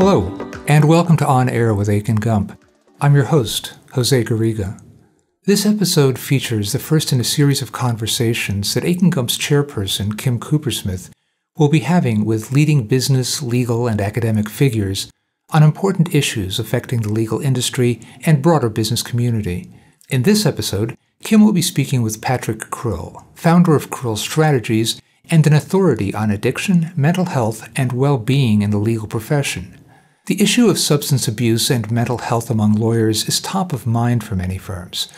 Hello, and welcome to On Air with Akin Gump. I'm your host, Jose Garriga. This episode features the first in a series of conversations that Akin Gump's chairperson, Kim Koopersmith, will be having with leading business, legal, and academic figures on important issues affecting the legal industry and broader business community. In this episode, Kim will be speaking with Patrick Krill, founder of Krill Strategies and an authority on addiction, mental health, and well-being in the legal profession. The issue of substance abuse and mental health among lawyers is top of mind for many firms.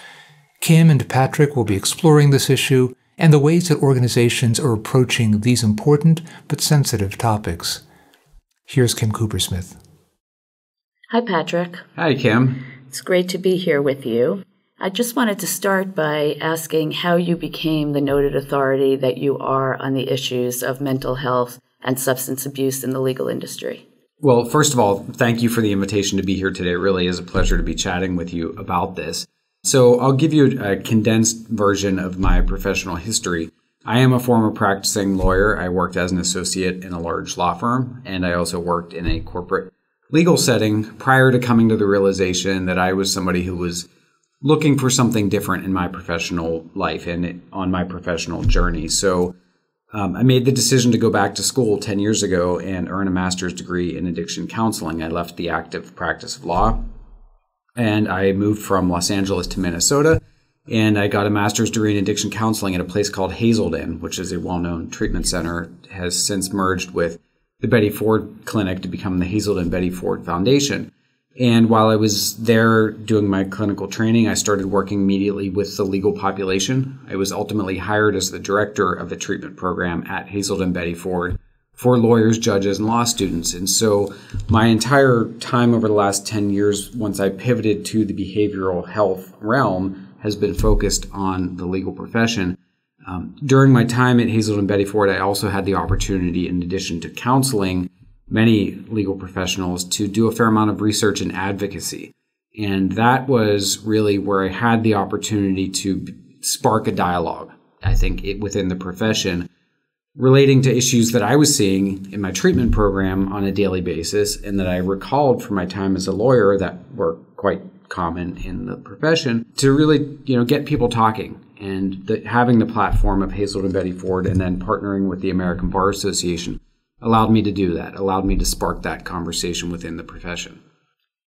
Kim and Patrick will be exploring this issue and the ways that organizations are approaching these important but sensitive topics. Here's Kim Koopersmith. Hi, Patrick. Hi, Kim. It's great to be here with you. I just wanted to start by asking how you became the noted authority that you are on the issues of mental health and substance abuse in the legal industry. Well, first of all, thank you for the invitation to be here today. It really is a pleasure to be chatting with you about this. So I'll give you a condensed version of my professional history. I am a former practicing lawyer. I worked as an associate in a large law firm, and I also worked in a corporate legal setting prior to coming to the realization that I was somebody who was looking for something different in my professional life and on my professional journey. So I made the decision to go back to school 10 years ago and earn a master's degree in addiction counseling. I left the active practice of law and I moved from Los Angeles to Minnesota, and I got a master's degree in addiction counseling at a place called Hazelden, which is a well-known treatment center. It has since merged with the Betty Ford Clinic to become the Hazelden Betty Ford Foundation. And while I was there doing my clinical training, I started working immediately with the legal population. I was ultimately hired as the director of the treatment program at Hazelden Betty Ford for lawyers, judges, and law students. And so my entire time over the last 10 years, once I pivoted to the behavioral health realm, has been focused on the legal profession. During my time at Hazelden Betty Ford, I also had the opportunity, in addition to counseling many legal professionals, to do a fair amount of research and advocacy. And that was really where I had the opportunity to spark a dialogue, I think, within the profession relating to issues that I was seeing in my treatment program on a daily basis and that I recalled from my time as a lawyer that were quite common in the profession, to really, get people talking. And having the platform of Hazelden Betty Ford and then partnering with the American Bar Association allowed me to do that, allowed me to spark that conversation within the profession.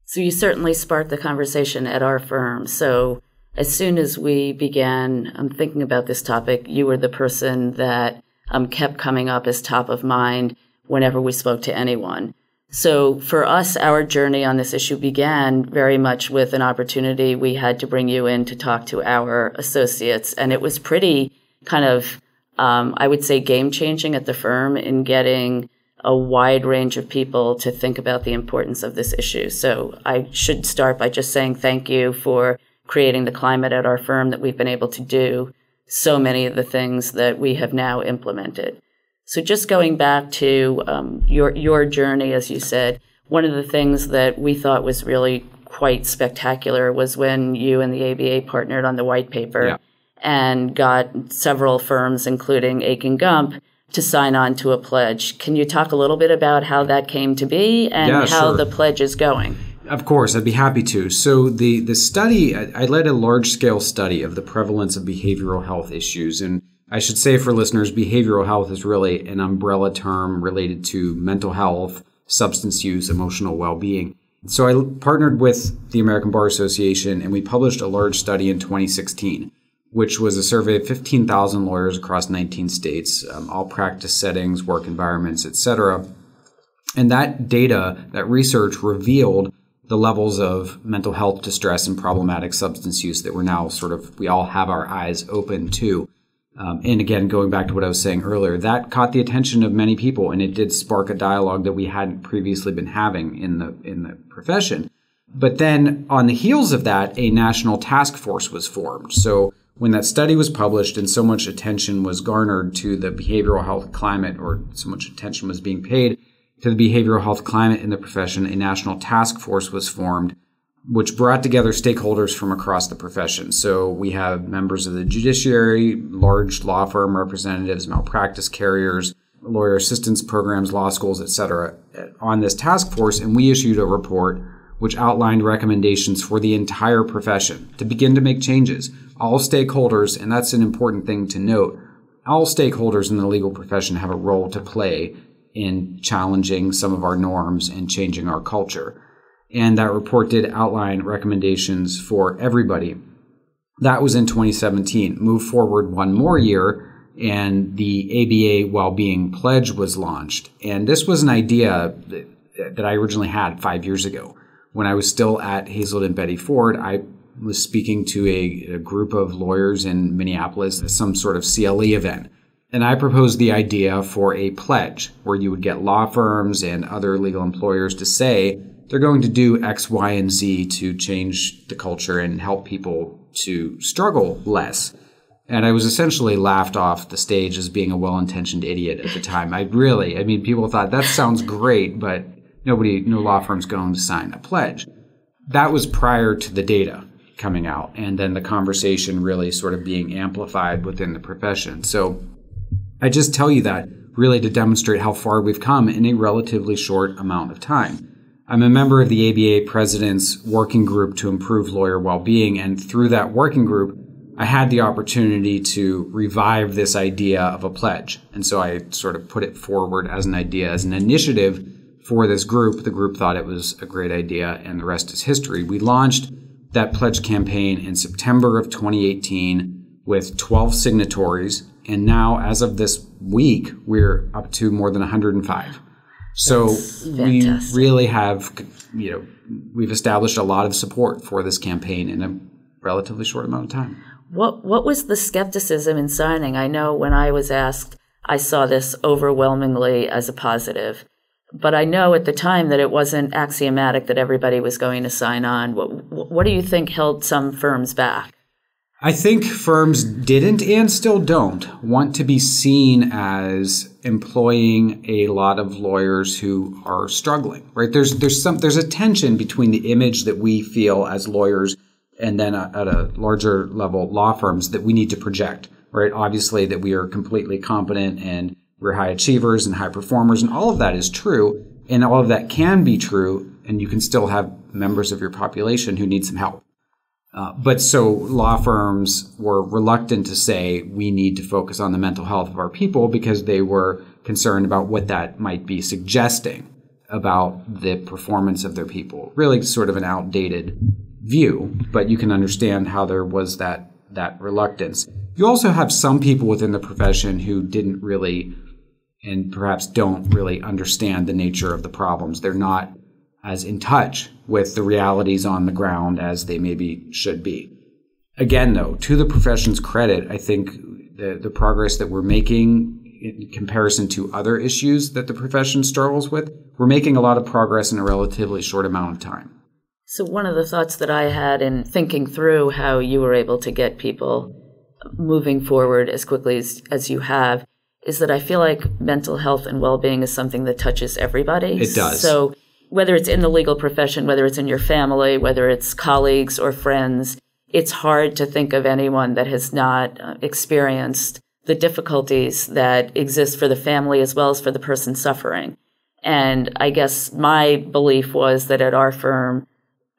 So you certainly sparked the conversation at our firm. So as soon as we began thinking about this topic, you were the person that kept coming up as top of mind whenever we spoke to anyone. So for us, our journey on this issue began very much with an opportunity. We had to bring you in to talk to our associates, and it was pretty kind of I would say game-changing at the firm in getting a wide range of people to think about the importance of this issue. So I should start by just saying thank you for creating the climate at our firm that we've been able to do so many of the things that we have now implemented. So just going back to your journey, as you said, one of the things that we thought was really quite spectacular was when you and the ABA partnered on the white paper. Yeah. And got several firms, including Akin Gump, to sign on to a pledge. Can you talk a little bit about how that came to be and how the pledge is going? Of course, I'd be happy to. So the study, I led a large-scale study of the prevalence of behavioral health issues. And I should say for listeners, behavioral health is really an umbrella term related to mental health, substance use, emotional well-being. So I partnered with the American Bar Association, and we published a large study in 2016. Which was a survey of 15,000 lawyers across 19 states, all practice settings, work environments, etc. And that data, that research revealed the levels of mental health distress and problematic substance use that we're now we all have our eyes open to. And again, going back to what I was saying earlier, that caught the attention of many people, and it did spark a dialogue that we hadn't previously been having in the profession. But then on the heels of that, a national task force was formed. So when that study was published and so much attention was garnered to the behavioral health climate, or so much attention was being paid to the behavioral health climate in the profession, a national task force was formed, which brought together stakeholders from across the profession. So we have members of the judiciary, large law firm representatives, malpractice carriers, lawyer assistance programs, law schools, et cetera, on this task force, and we issued a report which outlined recommendations for the entire profession to begin to make changes. All stakeholders, and that's an important thing to note, all stakeholders in the legal profession have a role to play in challenging some of our norms and changing our culture. And that report did outline recommendations for everybody. That was in 2017. Move forward one more year, and the ABA Wellbeing Pledge was launched. And this was an idea that I originally had 5 years ago. When I was still at Hazelden Betty Ford, I was speaking to a group of lawyers in Minneapolis at some sort of CLE event. And I proposed the idea for a pledge where you would get law firms and other legal employers to say they're going to do X, Y, and Z to change the culture and help people to struggle less. And I was essentially laughed off the stage as being a well-intentioned idiot at the time. People thought that sounds great, but no law firm's going to sign a pledge. That was prior to the data coming out, and then the conversation really sort of being amplified within the profession. So I just tell you that really to demonstrate how far we've come in a relatively short amount of time. I'm a member of the ABA President's Working Group to Improve Lawyer Wellbeing, and through that working group, I had the opportunity to revive this idea of a pledge. And so I sort of put it forward as an idea, as an initiative for this group. The group thought it was a great idea, and the rest is history. We launched that pledge campaign in September of 2018 with 12 signatories, and now, as of this week, we're up to more than 105. So we really have, we've established a lot of support for this campaign in a relatively short amount of time. What was the skepticism in signing? I know when I was asked, I saw this overwhelmingly as a positive. But I know at the time that it wasn't axiomatic that everybody was going to sign on. What do you think held some firms back? I think firms didn't and still don't want to be seen as employing a lot of lawyers who are struggling, right? There's a tension between the image that we feel as lawyers and then at a larger level law firms that we need to project, right? Obviously that we are completely competent and we're high achievers and high performers, and all of that is true, and all of that can be true, and you can still have members of your population who need some help. But so law firms were reluctant to say we need to focus on the mental health of our people because they were concerned about what that might be suggesting about the performance of their people. Really sort of an outdated view, but you can understand how there was that reluctance. You also have some people within the profession who didn't really and perhaps don't really understand the nature of the problems. They're not as in touch with the realities on the ground as they maybe should be. Again, though, to the profession's credit, I think the progress that we're making in comparison to other issues that the profession struggles with, we're making a lot of progress in a relatively short amount of time. So one of the thoughts that I had in thinking through how you were able to get people moving forward as quickly as you have is that I feel like mental health and well-being is something that touches everybody. It does. So whether it's in the legal profession, whether it's in your family, whether it's colleagues or friends, it's hard to think of anyone that has not experienced the difficulties that exist for the family as well as for the person suffering. And I guess my belief was that at our firm,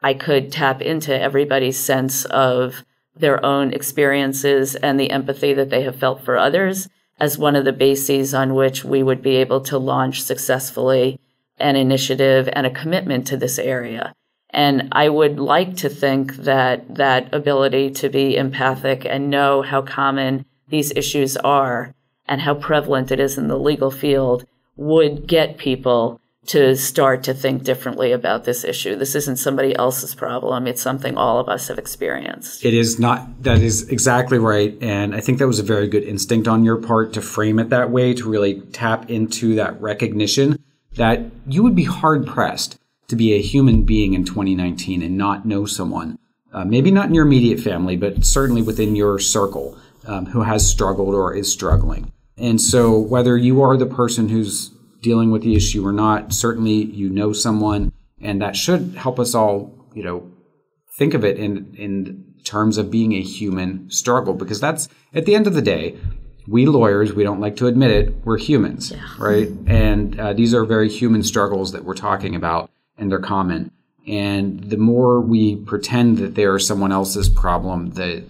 I could tap into everybody's sense of their own experiences and the empathy that they have felt for others as one of the bases on which we would be able to launch successfully an initiative and a commitment to this area. And I would like to think that that ability to be empathic and know how common these issues are and how prevalent it is in the legal field would get people to start to think differently about this issue. This isn't somebody else's problem. It's something all of us have experienced. It is not. That is exactly right. And I think that was a very good instinct on your part to frame it that way, to really tap into that recognition that you would be hard-pressed to be a human being in 2019 and not know someone, maybe not in your immediate family, but certainly within your circle, who has struggled or is struggling. And so whether you are the person who's dealing with the issue or not, certainly you know someone, and that should help us all, think of it in terms of being a human struggle, because that's, at the end of the day, we lawyers, we don't like to admit it, we're humans, right? And these are very human struggles that we're talking about, and they're common. And the more we pretend that they are someone else's problem, the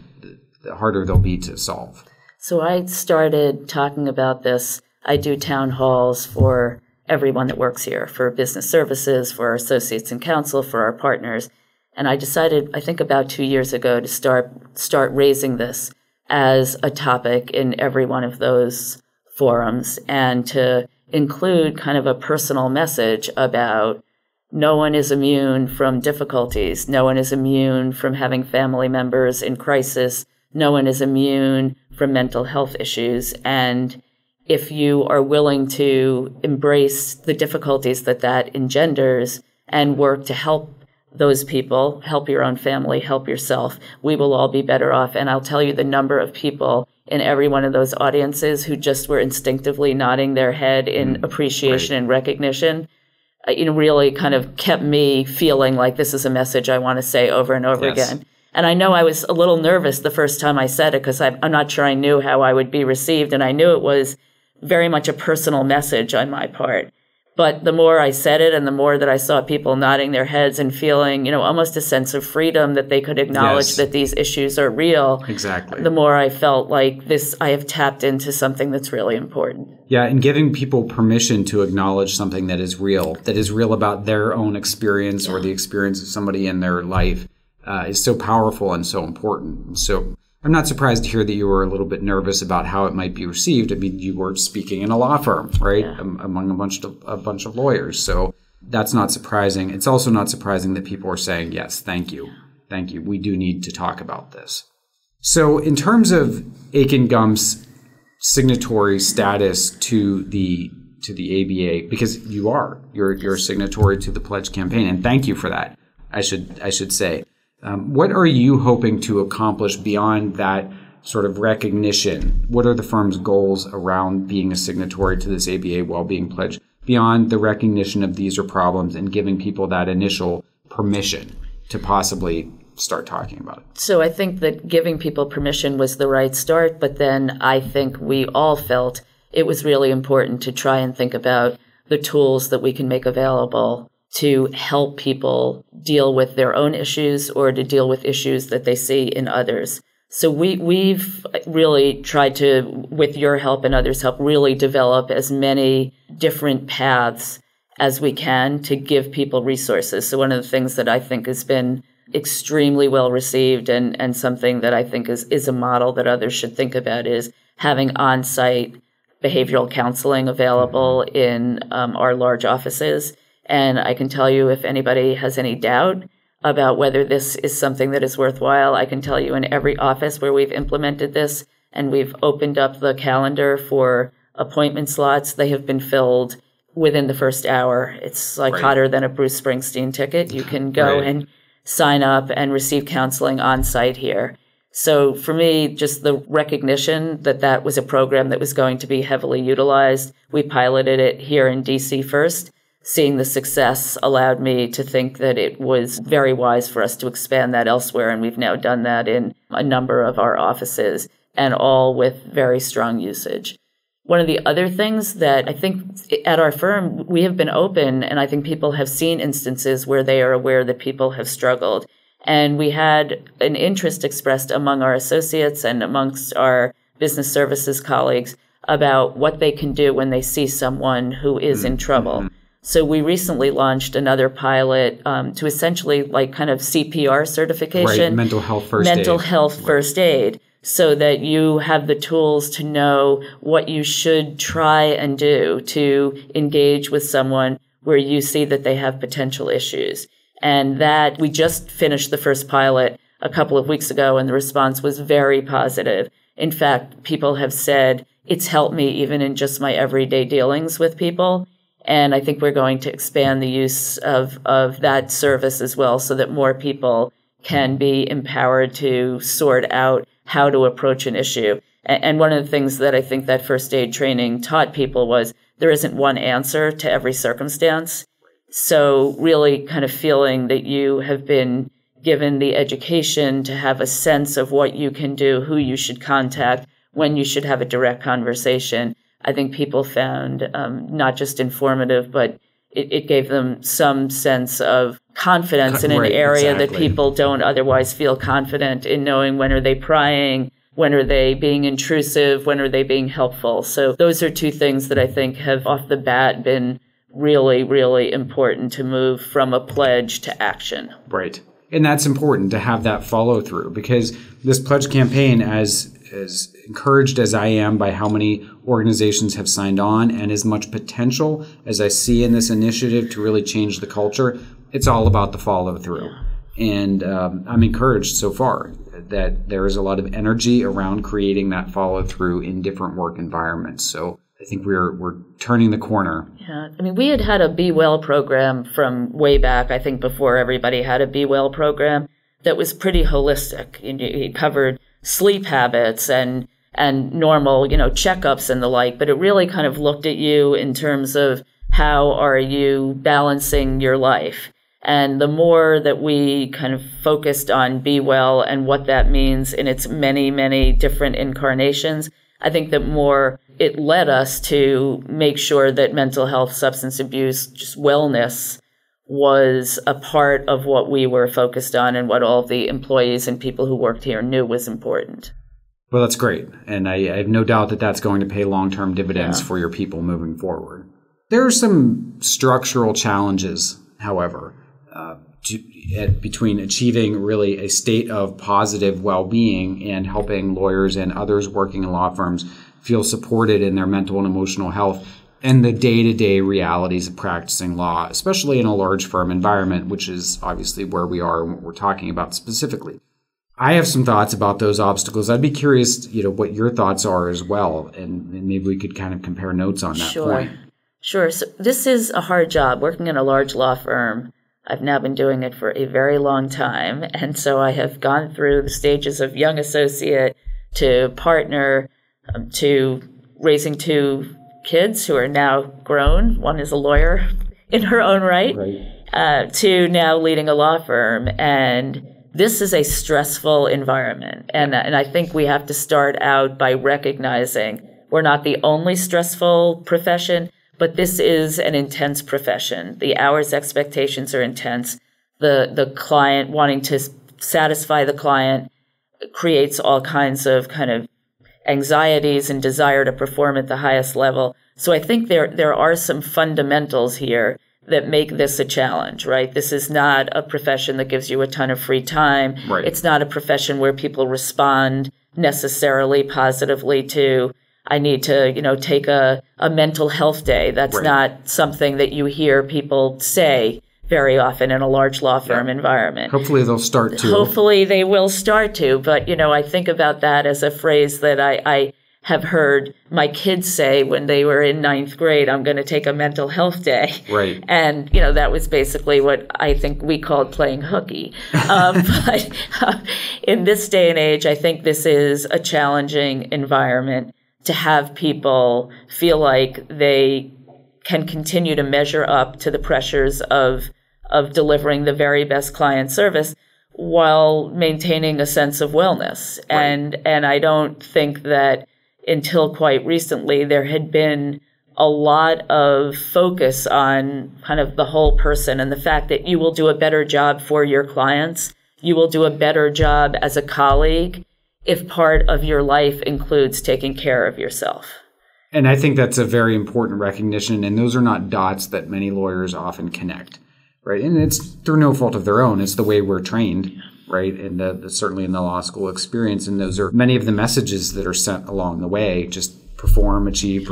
harder they'll be to solve. So I started talking about this. I do town halls for everyone that works here, for business services, for our associates and counsel, for our partners. And I decided, I think about 2 years ago, to start raising this as a topic in every one of those forums, and to include kind of a personal message about no one is immune from difficulties. No one is immune from having family members in crisis. No one is immune from mental health issues. And if you are willing to embrace the difficulties that engenders and work to help those people, help your own family, help yourself, we will all be better off. And I'll tell you the number of people in every one of those audiences who just were instinctively nodding their head in appreciation and recognition, really kind of kept me feeling like this is a message I want to say over and over again. And I know I was a little nervous the first time I said it, because I'm not sure I knew how I would be received. And I knew it was very much a personal message on my part. But the more I said it, and the more that I saw people nodding their heads and feeling, almost a sense of freedom that they could acknowledge that these issues are real. Exactly. The more I felt like I have tapped into something that's really important. Yeah, and giving people permission to acknowledge something that is real about their own experience or the experience of somebody in their life is so powerful and so important. So I'm not surprised to hear that you were a little bit nervous about how it might be received. I mean, you were speaking in a law firm, right, among a bunch of lawyers. So that's not surprising. It's also not surprising that people are saying, yes, thank you. Thank you. We do need to talk about this. So in terms of Akin Gump's signatory status to the ABA, because you're a signatory to the pledge campaign, and thank you for that, I should say. What are you hoping to accomplish beyond that sort of recognition? What are the firm's goals around being a signatory to this ABA Wellbeing Pledge beyond the recognition of these are problems and giving people that initial permission to possibly start talking about it? So I think that giving people permission was the right start, but then I think we all felt it was really important to try and think about the tools that we can make available to help people deal with their own issues or to deal with issues that they see in others. So we've really tried to, with your help and others' help, really develop as many different paths as we can to give people resources. So one of the things that I think has been extremely well received and something that I think is a model that others should think about is having on-site behavioral counseling available in our large offices. And I can tell you, if anybody has any doubt about whether this is something that is worthwhile, I can tell you in every office where we've implemented this and we've opened up the calendar for appointment slots, they have been filled within the first hour. It's like hotter than a Bruce Springsteen ticket. You can go and sign up and receive counseling on site here. So for me, just the recognition that was a program that was going to be heavily utilized. We piloted it here in DC first. Seeing the success allowed me to think that it was very wise for us to expand that elsewhere, and we've now done that in a number of our offices, and all with very strong usage. One of the other things that I think at our firm, we have been open, and I think people have seen instances where they are aware that people have struggled. And we had an interest expressed among our associates and amongst our business services colleagues about what they can do when they see someone who is in trouble. So we recently launched another pilot to essentially like kind of CPR certification. Mental health first aid. So that you have the tools to know what you should try and do to engage with someone where you see that they have potential issues. And that we just finished the first pilot a couple of weeks ago, and the response was very positive. In fact, people have said, it's helped me even in just my everyday dealings with people. And I think we're going to expand the use of that service as well so that more people can be empowered to sort out how to approach an issue. And one of the things that I think that first aid training taught people was there isn't one answer to every circumstance. So really kind of feeling that you have been given the education to have a sense of what you can do, who you should contact, when you should have a direct conversation, I think people found not just informative, but it gave them some sense of confidence in an area that people don't otherwise feel confident in, knowing when are they prying, when are they being intrusive, when are they being helpful. So those are two things that I think have off the bat been really, really important to move from a pledge to action. Right. And that's important to have that follow through, because this pledge campaign, as encouraged as I am by how many organizations have signed on and as much potential as I see in this initiative to really change the culture, it's all about the follow through. And I'm encouraged so far that there is a lot of energy around creating that follow through in different work environments. So I think we're turning the corner. Yeah. I mean, we had a Be Well program from way back, I think before everybody had a Be Well program, that was pretty holistic. It covered sleep habits and normal, checkups and the like, but it really kind of looked at you in terms of how are you balancing your life. And the more that we kind of focused on Be Well and what that means in its many, many different incarnations, I think that more it led us to make sure that mental health, substance abuse, just wellness was a part of what we were focused on and what all of the employees and people who worked here knew was important. Well, that's great. And I have no doubt that that's going to pay long-term dividends for your people moving forward. There are some structural challenges, however, between achieving really a state of positive well-being and helping lawyers and others working in law firms feel supported in their mental and emotional health and the day-to-day realities of practicing law, especially in a large firm environment, which is obviously where we are and what we're talking about specifically. I have some thoughts about those obstacles. I'd be curious, what your thoughts are as well, and maybe we could kind of compare notes on that point. Sure. So this is a hard job, working in a large law firm. I've now been doing it for a very long time, and so I have gone through the stages of young associate to partner to raising two kids who are now grown. One is a lawyer in her own right. To now leading a law firm. And this is a stressful environment. And I think we have to start out by recognizing we're not the only stressful profession, but this is an intense profession. The hours expectations are intense. The client wanting to satisfy the client creates all kinds of kind of anxieties and desire to perform at the highest level. So I think there are some fundamentals here that make this a challenge, right? This is not a profession that gives you a ton of free time. Right. It's not a profession where people respond necessarily positively to, I need to, take a mental health day. That's not something that you hear people say very often in a large law firm environment. Hopefully they'll start to. Hopefully they will start to. But, I think about that as a phrase that I have heard my kids say when they were in 9th grade, I'm going to take a mental health day. Right. And, that was basically what I think we called playing hooky. But in this day and age, I think this is a challenging environment to have people feel like they can continue to measure up to the pressures of delivering the very best client service while maintaining a sense of wellness. Right. And I don't think that until quite recently there had been a lot of focus on kind of the whole person and the fact that you will do a better job for your clients. You will do a better job as a colleague if part of your life includes taking care of yourself. And I think that's a very important recognition, and those are not dots that many lawyers often connect, right? And it's through no fault of their own. It's the way we're trained, right? And certainly in the law school experience, and those are many of the messages that are sent along the way. Just perform, achieve,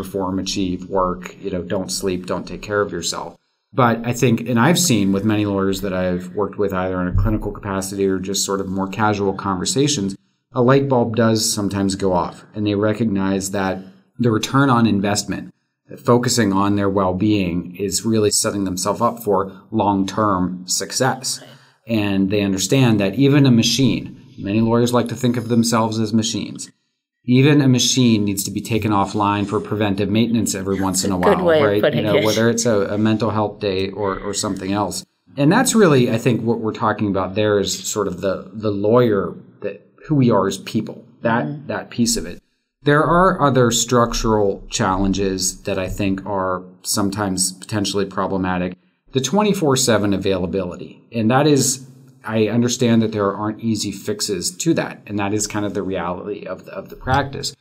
work, don't sleep, don't take care of yourself. But I think, and I've seen with many lawyers that I've worked with either in a clinical capacity or just sort of more casual conversations, a light bulb does sometimes go off, and they recognize that the return on investment, focusing on their well-being, is really setting themselves up for long-term success. Right. And they understand that even a machine, many lawyers like to think of themselves as machines, even a machine needs to be taken offline for preventive maintenance every once in a while, good way right? Of putting it. Whether it's a mental health day or something else. And that's really, I think, what we're talking about there is sort of the lawyer, that who we are as people, that piece of it. There are other structural challenges that I think are sometimes potentially problematic. The 24/7 availability. And that is, I understand that there aren't easy fixes to that. And that is kind of the reality of the practice.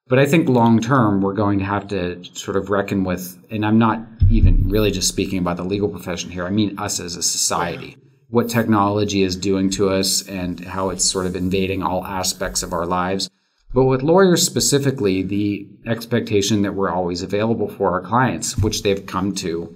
But I think long term, we're going to have to sort of reckon with, and I'm not even really just speaking about the legal profession here. I mean us as a society, what technology is doing to us and how it's sort of invading all aspects of our lives. But with lawyers specifically, the expectation that we're always available for our clients, which they've come to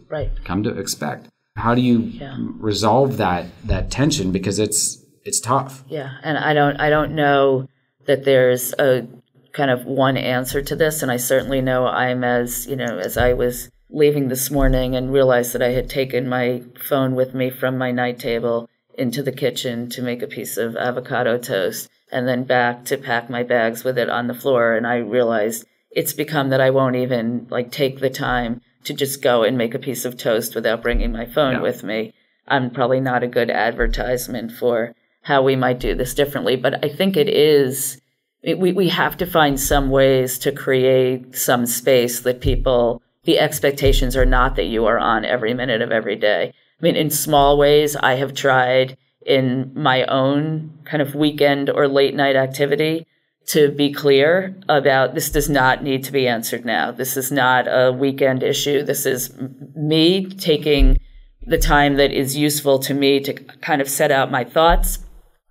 expect. How do you resolve that tension? Because it's tough. Yeah, and I don't know that there's a kind of one answer to this, and I certainly know I'm as I was leaving this morning and realized that I had taken my phone with me from my night table into the kitchen to make a piece of avocado toast, and then back to pack my bags with it on the floor. And I realized it's become that I won't even take the time to just go and make a piece of toast without bringing my phone with me. I'm probably not a good advertisement for how we might do this differently, but I think it is, we have to find some ways to create some space that the expectations are not that you are on every minute of every day. I mean, in small ways, I have tried in my own kind of weekend or late night activity to be clear about this does not need to be answered now. This is not a weekend issue. This is me taking the time that is useful to me to kind of set out my thoughts,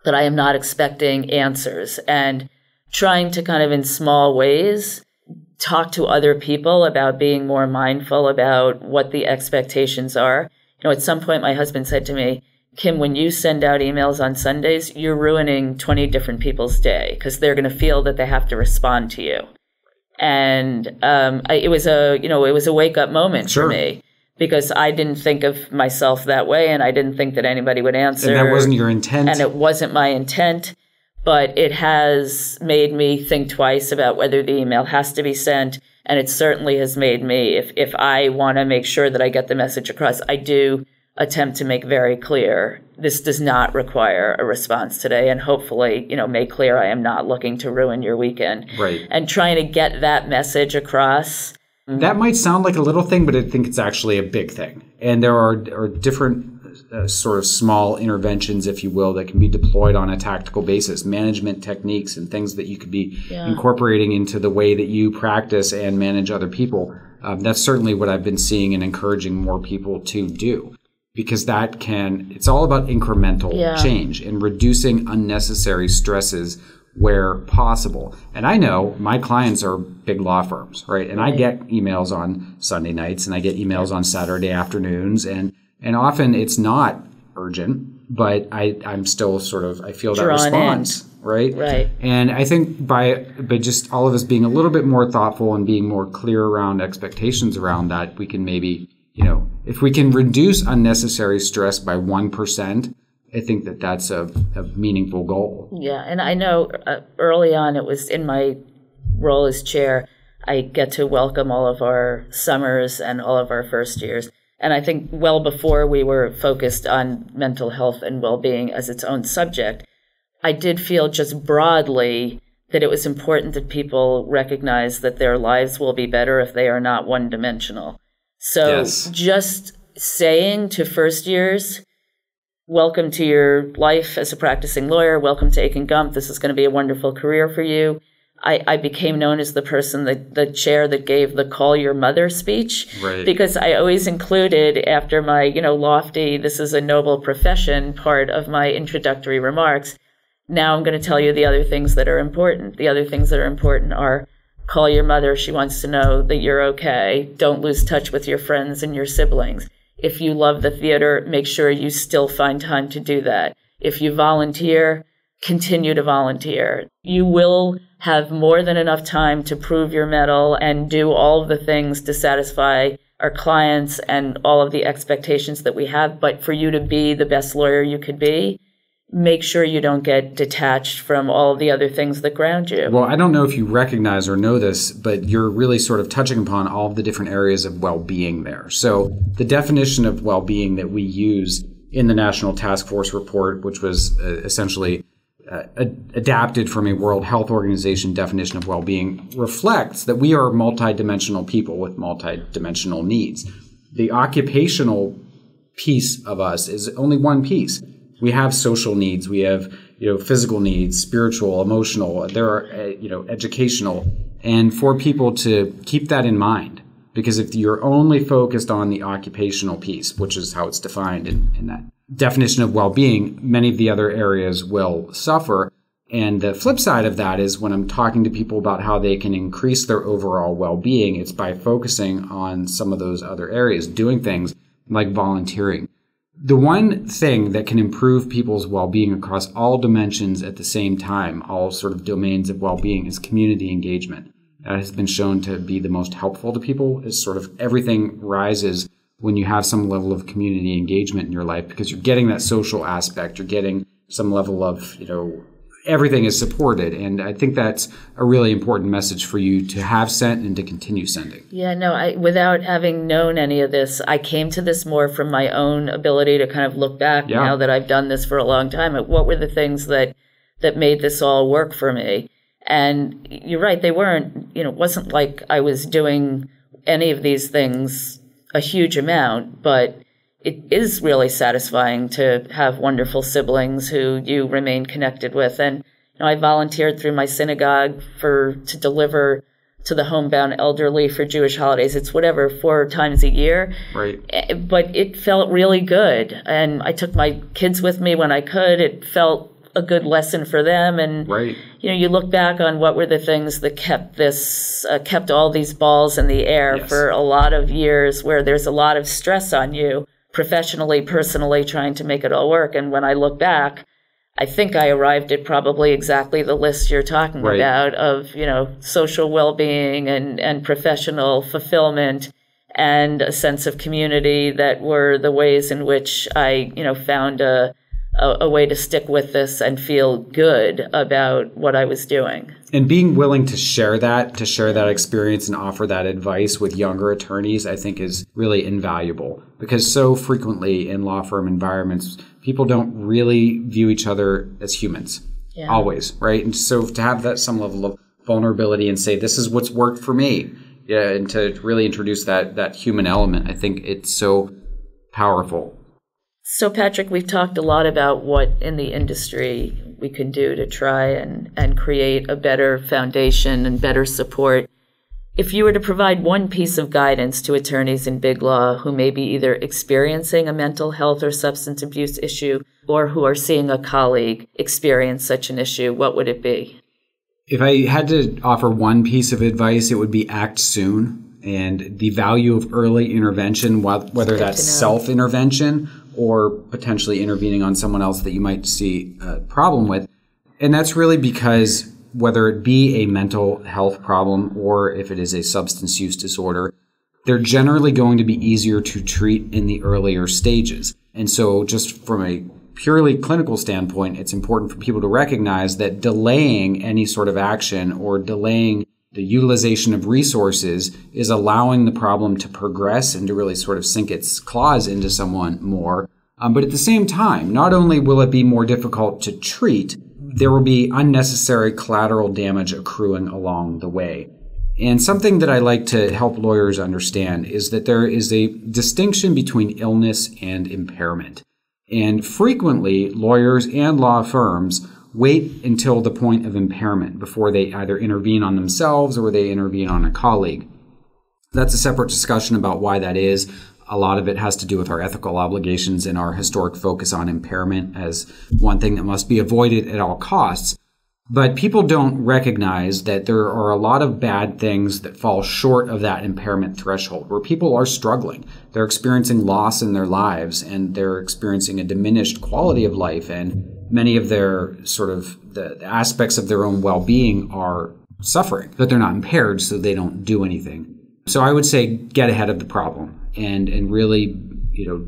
but I am not expecting answers. And trying to kind of in small ways talk to other people about being more mindful about what the expectations are. At some point, my husband said to me, Kim, when you send out emails on Sundays, you're ruining 20 different people's day because they're going to feel that they have to respond to you. And it was a wake up moment for me because I didn't think of myself that way, and I didn't think that anybody would answer. And that wasn't your intent. And it wasn't my intent, but it has made me think twice about whether the email has to be sent. And it certainly has made me, if I want to make sure that I get the message across, I do attempt to make very clear this does not require a response today, and hopefully, make clear I am not looking to ruin your weekend. Right. And trying to get that message across. That might sound like a little thing, but I think it's actually a big thing. And there are different sort of small interventions, if you will, that can be deployed on a tactical basis, management techniques and things that you could be incorporating into the way that you practice and manage other people. That's certainly what I've been seeing and encouraging more people to do. Because it's all about incremental change and reducing unnecessary stresses where possible. And I know my clients are big law firms, right? And I get emails on Sunday nights and I get emails on Saturday afternoons. And often it's not urgent, but I'm still I feel that response, right? Right. And I think by just all of us being a little bit more thoughtful and being more clear around expectations around that, we can maybe, if we can reduce unnecessary stress by 1%, I think that's a meaningful goal. Yeah, and I know early on it was in my role as chair, I get to welcome all of our summers and all of our first years. And I think well before we were focused on mental health and well-being as its own subject, I did feel just broadly that it was important that people recognize that their lives will be better if they are not one-dimensional. So just saying to first years, welcome to your life as a practicing lawyer, welcome to Akin Gump, this is going to be a wonderful career for you. I became known as the person, the chair that gave the call your mother speech, because I always included after my, lofty, this is a noble profession part of my introductory remarks. Now I'm going to tell you the other things that are important. The other things that are important are call your mother. She wants to know that you're okay. Don't lose touch with your friends and your siblings. If you love the theater, make sure you still find time to do that. If you volunteer, continue to volunteer. You will have more than enough time to prove your mettle and do all of the things to satisfy our clients and all of the expectations that we have. But for you to be the best lawyer you could be, make sure you don't get detached from all the other things that ground you. Well, I don't know if you recognize or know this, but you're really sort of touching upon all of the different areas of well-being there. So the definition of well-being that we use in the National Task Force report, which was essentially adapted from a World Health Organization definition of well-being reflects that we are multidimensional people with multidimensional needs. The occupational piece of us is only one piece. We have social needs. We have, physical needs, spiritual, emotional. There are, educational. And for people to keep that in mind, because if you're only focused on the occupational piece, which is how it's defined in that definition of well-being, many of the other areas will suffer. And the flip side of that is when I'm talking to people about how they can increase their overall well-being, it's by focusing on some of those other areas, doing things like volunteering. The one thing that can improve people's well-being across all dimensions at the same time, all sort of domains of well-being, is community engagement. That has been shown to be the most helpful to people. Is sort of everything rises when you have some level of community engagement in your life, because you're getting that social aspect, you're getting some level of, everything is supported. And I think that's a really important message for you to have sent and to continue sending. Yeah, no, without having known any of this, I came to this more from my own ability to kind of look back now that I've done this for a long time at what were the things that made this all work for me. And you're right, they weren't, it wasn't like I was doing any of these things a huge amount, but it is really satisfying to have wonderful siblings who you remain connected with. And I volunteered through my synagogue to deliver to the homebound elderly for Jewish holidays. It's 4 times a year. Right. But it felt really good. And I took my kids with me when I could. It felt a good lesson for them. And, right. You look back on what were the things that kept all these balls in the air for a lot of years, where there's a lot of stress on you, professionally, personally, trying to make it all work. And when I look back, I think I arrived at probably exactly the list you're talking about of, social well-being and professional fulfillment and a sense of community that were the ways in which I, found a way to stick with this and feel good about what I was doing. And being willing to share that experience and offer that advice with younger attorneys, I think is really invaluable, because so frequently in law firm environments, people don't really view each other as humans, always, right? And so to have that some level of vulnerability and say, this is what's worked for me, and to really introduce that human element, I think it's so powerful. So, Patrick, we've talked a lot about what in the industry we can do to try and create a better foundation and better support. If you were to provide one piece of guidance to attorneys in big law who may be either experiencing a mental health or substance abuse issue or who are seeing a colleague experience such an issue, what would it be? If I had to offer one piece of advice, it would be act soon, and the value of early intervention, whether that's self-intervention or potentially intervening on someone else that you might see a problem with. And that's really because whether it be a mental health problem or if it is a substance use disorder, they're generally going to be easier to treat in the earlier stages. And so just from a purely clinical standpoint, it's important for people to recognize that delaying any sort of action or delaying the utilization of resources is allowing the problem to progress and to really sort of sink its claws into someone more. But at the same time, not only will it be more difficult to treat, there will be unnecessary collateral damage accruing along the way. And something that I like to help lawyers understand is that there is a distinction between illness and impairment. And frequently, lawyers and law firms wait until the point of impairment before they either intervene on themselves or they intervene on a colleague. That's a separate discussion about why that is. A lot of it has to do with our ethical obligations and our historic focus on impairment as one thing that must be avoided at all costs. But people don't recognize that there are a lot of bad things that fall short of that impairment threshold, where people are struggling. They're experiencing loss in their lives, and they're experiencing a diminished quality of life, and many of their sort of the aspects of their own well-being are suffering, but they're not impaired, so they don't do anything. So I would say get ahead of the problem and really,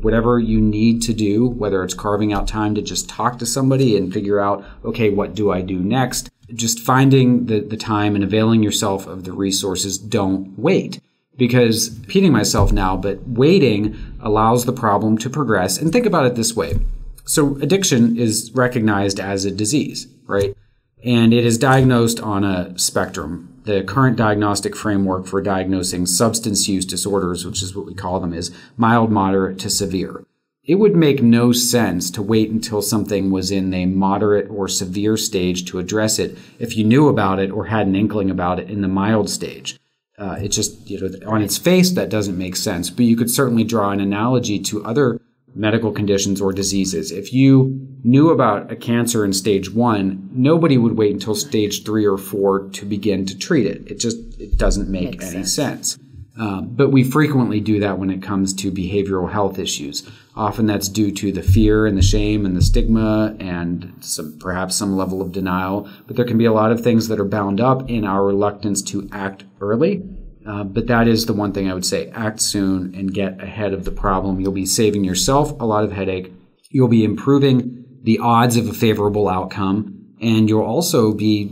whatever you need to do, whether it's carving out time to just talk to somebody and figure out, okay, what do I do next? Just finding the time and availing yourself of the resources. Don't wait. Because, repeating myself now, but waiting allows the problem to progress. And think about it this way. So addiction is recognized as a disease, right? And it is diagnosed on a spectrum. The current diagnostic framework for diagnosing substance use disorders, which is what we call them, is mild, moderate to severe. It would make no sense to wait until something was in a moderate or severe stage to address it if you knew about it or had an inkling about it in the mild stage. It just, on its face, that doesn't make sense. But you could certainly draw an analogy to other medical conditions or diseases. If you knew about a cancer in stage 1, nobody would wait until stage 3 or 4 to begin to treat it. It doesn't make any sense. But we frequently do that when it comes to behavioral health issues. Often that's due to the fear and the shame and the stigma and perhaps some level of denial. But there can be a lot of things that are bound up in our reluctance to act early. But that is the one thing I would say. Act soon and get ahead of the problem. You'll be saving yourself a lot of headache. You'll be improving the odds of a favorable outcome. And you'll also be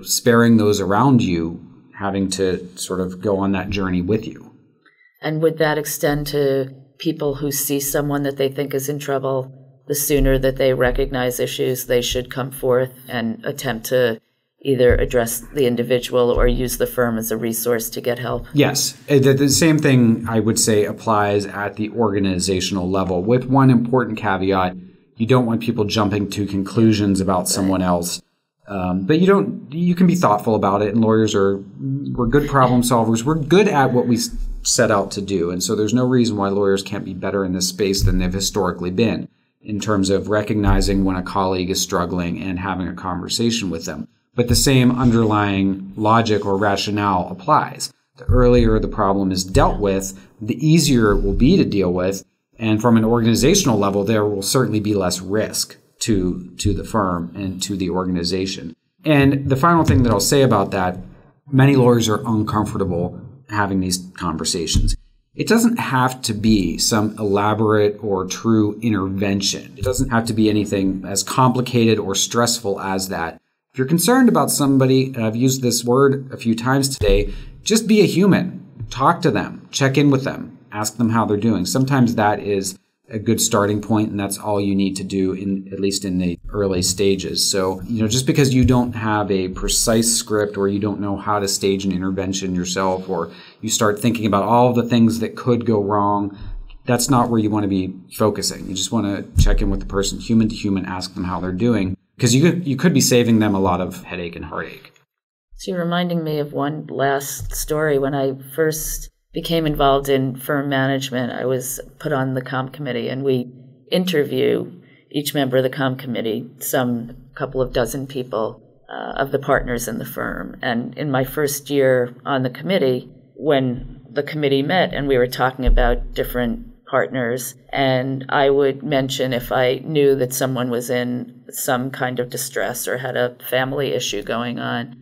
sparing those around you having to sort of go on that journey with you. And would that extend to people who see someone that they think is in trouble? The sooner that they recognize issues, they should come forth and attempt to either address the individual or use the firm as a resource to get help? Yes. The same thing I would say applies at the organizational level, with one important caveat. You don't want people jumping to conclusions about someone else. But you can be thoughtful about it, and we're good problem solvers. We're good at what we set out to do. And so there's no reason why lawyers can't be better in this space than they've historically been in terms of recognizing when a colleague is struggling and having a conversation with them. But the same underlying logic or rationale applies. The earlier the problem is dealt with, the easier it will be to deal with. And from an organizational level, there will certainly be less risk to the firm and to the organization. And the final thing that I'll say about that, many lawyers are uncomfortable having these conversations. It doesn't have to be some elaborate or true intervention. It doesn't have to be anything as complicated or stressful as that. If you're concerned about somebody, and I've used this word a few times today, just be a human. Talk to them. Check in with them. Ask them how they're doing. Sometimes that is a good starting point, and that's all you need to do, at least in the early stages. So, just because you don't have a precise script or you don't know how to stage an intervention yourself, or you start thinking about all the things that could go wrong, that's not where you want to be focusing. You just want to check in with the person, human to human, ask them how they're doing, because you could be saving them a lot of headache and heartache. So you're reminding me of one last story. When I first became involved in firm management, I was put on the comp committee, and we interview each member of the comp committee, some couple of dozen people of the partners in the firm. And in my first year on the committee, when the committee met and we were talking about different partners, and I would mention if I knew that someone was in some kind of distress or had a family issue going on.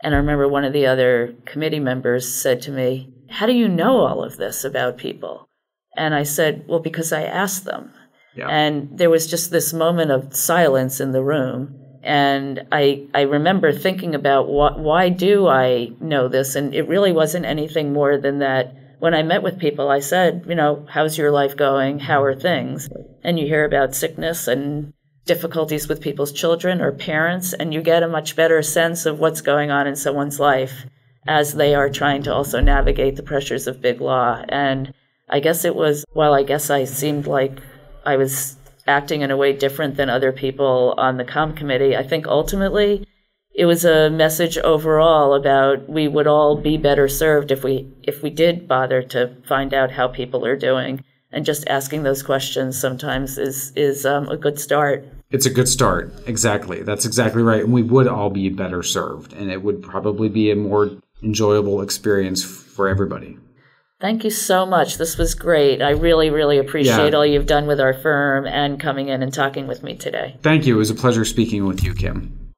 And I remember one of the other committee members said to me, "How do you know all of this about people?" And I said, "Well, because I asked them." Yeah. And there was just this moment of silence in the room. And I remember thinking about why do I know this? And it really wasn't anything more than that. When I met with people, I said, how's your life going? How are things? And you hear about sickness and difficulties with people's children or parents, and you get a much better sense of what's going on in someone's life as they are trying to also navigate the pressures of big law. And I guess I seemed like I was acting in a way different than other people on the comp committee, I think ultimately it was a message overall about we would all be better served if we did bother to find out how people are doing. And just asking those questions sometimes is a good start. It's a good start. Exactly. That's exactly right. And we would all be better served. And it would probably be a more enjoyable experience for everybody. Thank you so much. This was great. I really, really appreciate all you've done with our firm and coming in and talking with me today. Thank you. It was a pleasure speaking with you, Kim.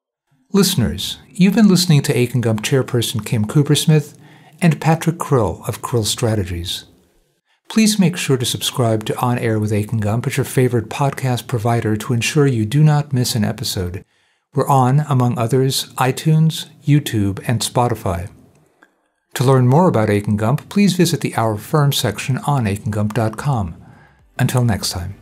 Listeners, you've been listening to Akin Gump chairperson Kim Koopersmith and Patrick Krill of Krill Strategies. Please make sure to subscribe to On Air with Akin Gump at your favorite podcast provider to ensure you do not miss an episode. We're on, among others, iTunes, YouTube, and Spotify. To learn more about Akin Gump, please visit the Our Firm section on akingump.com. Until next time.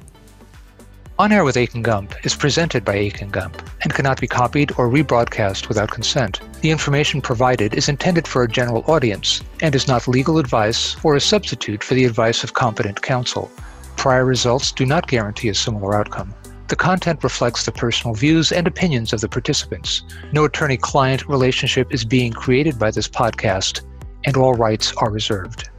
On Air with Akin Gump is presented by Akin Gump and cannot be copied or rebroadcast without consent. The information provided is intended for a general audience and is not legal advice or a substitute for the advice of competent counsel. Prior results do not guarantee a similar outcome. The content reflects the personal views and opinions of the participants. No attorney-client relationship is being created by this podcast, and all rights are reserved.